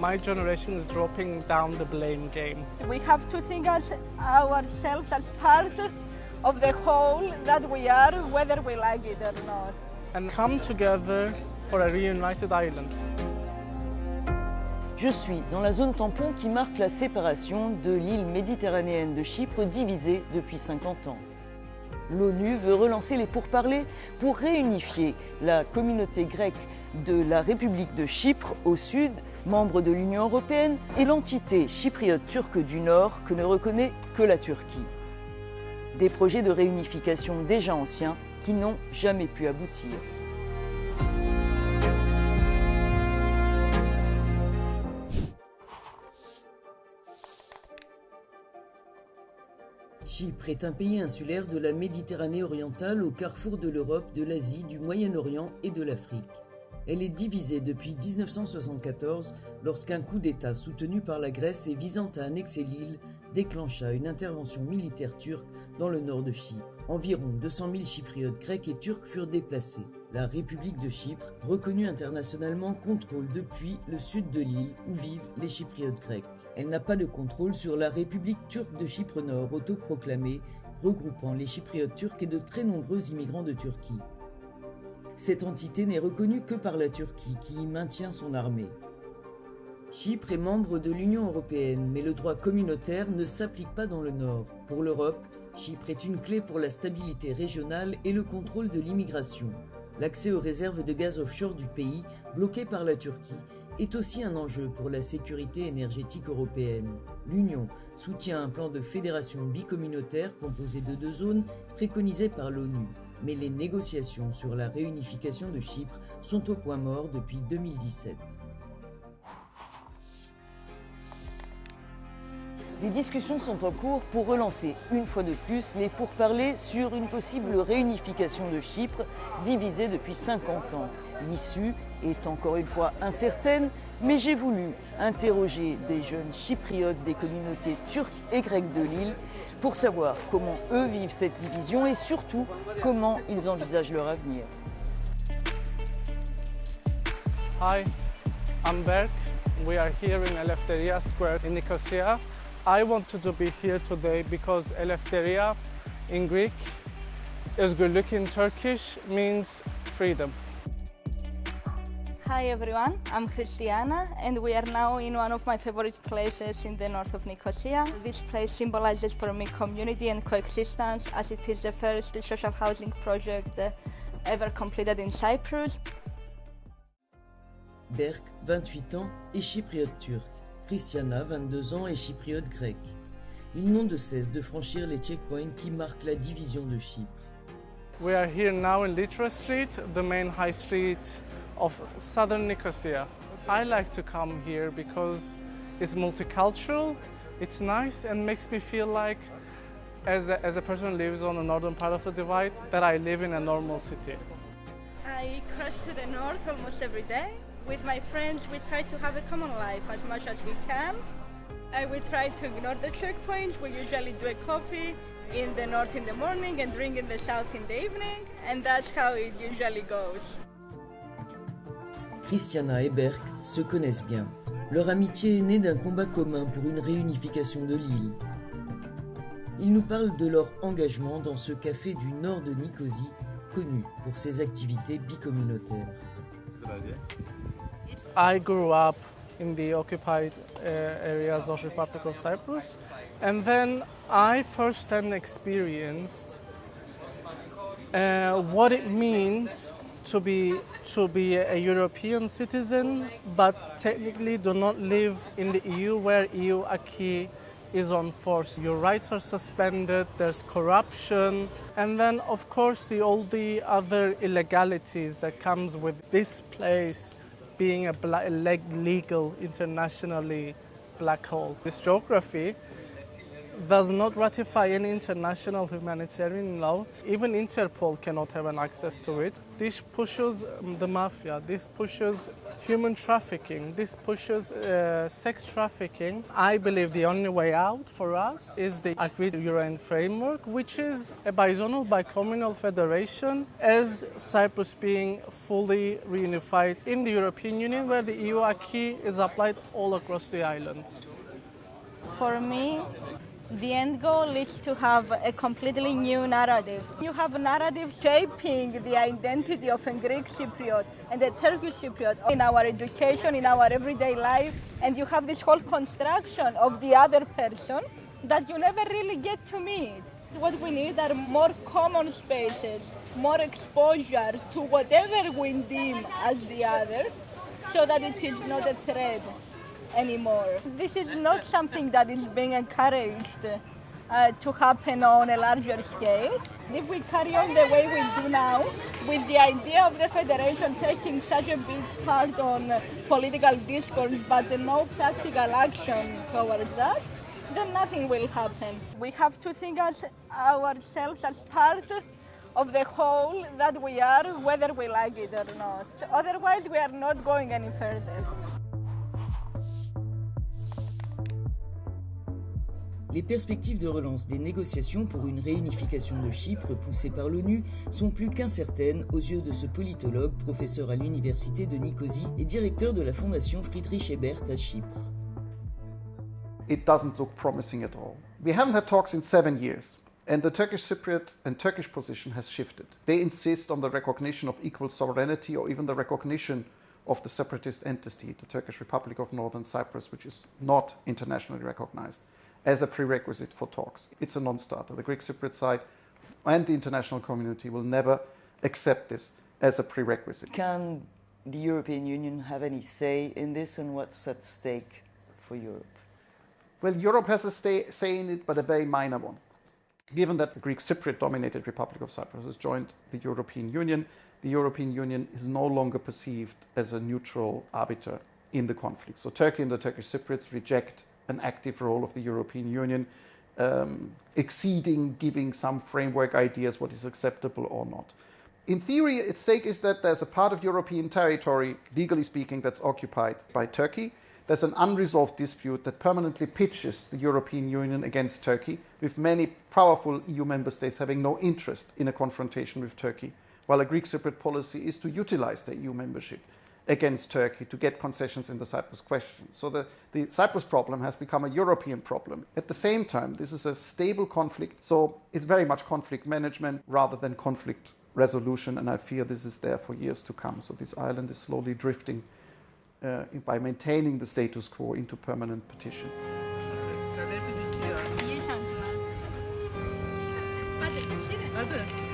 my generation is dropping down the blame game. We have to think ourselves as part of the whole that we are, whether we like it or not. And come together for a reunited island. Je suis dans la zone tampon qui marque la séparation de l'île méditerranéenne de Chypre divisée depuis 50 ans. L'ONU veut relancer les pourparlers pour réunifier la communauté grecque de la République de Chypre au sud, membre de l'Union européenne, et l'entité chypriote turque du nord que ne reconnaît que la Turquie. Des projets de réunification déjà anciens qui n'ont jamais pu aboutir. Chypre est un pays insulaire de la Méditerranée orientale au carrefour de l'Europe, de l'Asie, du Moyen-Orient et de l'Afrique. Elle est divisée depuis 1974 lorsqu'un coup d'État soutenu par la Grèce et visant à annexer l'île déclencha une intervention militaire turque dans le nord de Chypre. Environ 200 000 Chypriotes grecs et turcs furent déplacés. La République de Chypre, reconnue internationalement, contrôle depuis le sud de l'île où vivent les Chypriotes grecs. Elle n'a pas de contrôle sur la République turque de Chypre Nord, autoproclamée, regroupant les Chypriotes turcs et de très nombreux immigrants de Turquie. Cette entité n'est reconnue que par la Turquie, qui y maintient son armée. Chypre est membre de l'Union européenne, mais le droit communautaire ne s'applique pas dans le Nord. Pour l'Europe, Chypre est une clé pour la stabilité régionale et le contrôle de l'immigration. L'accès aux réserves de gaz offshore du pays, bloqué par la Turquie, est aussi un enjeu pour la sécurité énergétique européenne. L'Union soutient un plan de fédération bicommunautaire composé de 2 zones préconisé par l'ONU. Mais les négociations sur la réunification de Chypre sont au point mort depuis 2017. Des discussions sont en cours pour relancer une fois de plus les pourparlers sur une possible réunification de Chypre, divisée depuis 50 ans. L'issue est encore une fois incertaine, mais j'ai voulu interroger des jeunes chypriotes des communautés turques et grecques de l'île pour savoir comment eux vivent cette division et surtout comment ils envisagent leur avenir. Hi, I'm Berk. We are here in Eleftheria Square in Nicosia. I wanted to be here today because Eleftheria in Greek, özgürlük in Turkish means freedom. Hi everyone, I'm Christiana and we are now in one of my favorite places in the north of Nicosia. This place symbolizes for me community and coexistence as it is the first social housing project ever completed in Cyprus. Berk, 28 ans, est chypriote turque. Christiana, 22 ans, est chypriote grecque. Ils n'ont de cesse de franchir les checkpoints qui marquent la division de Chypre. We are here now in Litra Street, the main high street of southern Nicosia. I like to come here because it's multicultural, it's nice and makes me feel like as a person who lives on the northern part of the divide that I live in a normal city. I cross to the north almost every day. With my friends, we try to have a common life as much as we can. We try to ignore the checkpoints. We usually do a coffee in the north in the morning and drink in the south in the evening, and that's how it usually goes. Christiana et Berk se connaissent bien. Leur amitié est née d'un combat commun pour une réunification de l'île. Ils nous parlent de leur engagement dans ce café du nord de Nicosie, connu pour ses activités bicommunautaires. I grew up in the occupied areas of Republic of Cyprus, and then I firsthand experienced what it means to be a European citizen, but technically do not live in the EU, where EU acquis is on force. Your rights are suspended, there's corruption, and then of course all the other illegalities that comes with this place being a legal, internationally black hole. This geography does not ratify any international humanitarian law. Even Interpol cannot have an access to it. This pushes the mafia, this pushes human trafficking, this pushes sex trafficking. I believe the only way out for us is the agreed UN framework, which is a bizonal, bicommunal federation, as Cyprus being fully reunified in the European Union, where the EU acquis is applied all across the island. For me, the end goal is to have a completely new narrative. You have a narrative shaping the identity of a Greek Cypriot and a Turkish Cypriot in our education, in our everyday life, and you have this whole construction of the other person that you never really get to meet. What we need are more common spaces, more exposure to whatever we deem as the other, so that it is not a threat anymore. This is not something that is being encouraged to happen on a larger scale. If we carry on the way we do now, with the idea of the Federation taking such a big part on political discourse but no practical action towards that, then nothing will happen. We have to think as ourselves as part of the whole that we are, whether we like it or not. Otherwise, we are not going any further. Les perspectives de relance des négociations pour une réunification de Chypre poussées par l'ONU sont plus qu'incertaines aux yeux de ce politologue, professeur à l'université de Nicosie et directeur de la fondation Friedrich Ebert à Chypre. It doesn't look promising at all. We haven't had talks in 7 years, and the Turkish Cypriot and Turkish position has shifted. They insist on the recognition of equal sovereignty or even the recognition of the separatist entity, the Turkish Republic of Northern Cyprus, which is not internationally recognized, as a prerequisite for talks. It's a non-starter. The Greek-Cypriot side and the international community will never accept this as a prerequisite. Can the European Union have any say in this, and what's at stake for Europe? Well, Europe has a say in it, but a very minor one. Given that the Greek-Cypriot-dominated Republic of Cyprus has joined the European Union is no longer perceived as a neutral arbiter in the conflict. So Turkey and the Turkish Cypriots reject an active role of the European Union, exceeding giving some framework ideas what is acceptable or not. In theory, at stake is that there's a part of European territory, legally speaking, that's occupied by Turkey. There's an unresolved dispute that permanently pitches the European Union against Turkey, with many powerful EU member states having no interest in a confrontation with Turkey, while a Greek Cypriot policy is to utilize their EU membership against Turkey to get concessions in the Cyprus question. So the Cyprus problem has become a European problem. At the same time, this is a stable conflict, so it's very much conflict management rather than conflict resolution, and I fear this is there for years to come. So this island is slowly drifting by maintaining the status quo into permanent partition. Hadi.